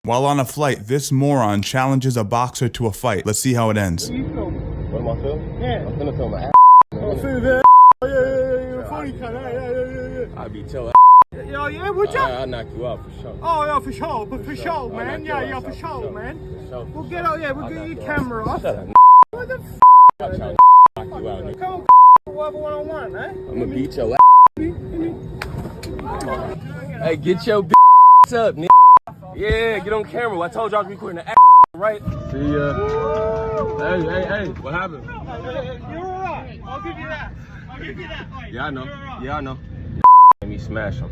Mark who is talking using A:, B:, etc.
A: While on a flight, this moron challenges a boxer to a fight. Let's see how it ends.
B: What are you filming? What am I filming? Yeah. I'm finna film my ass.
C: Oh, see that? Yeah. Funny cut. Yeah.
B: I be telling.
C: Yeah, what's up?
B: I'll knock you out for sure.
C: Oh, yeah, for sure. But for sure, man. Yeah, for sure, man. We'll get out, we'll get your camera off.
B: Shut up,
C: What the f***?
B: I'll try to knock you out, nigga.
C: Come on, whatever one-on-one, eh?
B: I'm gonna beat your ass. Hey, get your up, nigga. Yeah, get on camera. I told y'all I was recording the ass, right? See ya. Hey, what happened?
C: You're alright. I'll give you that.
B: Yeah, I know. Yeah, I know. Let me smash him.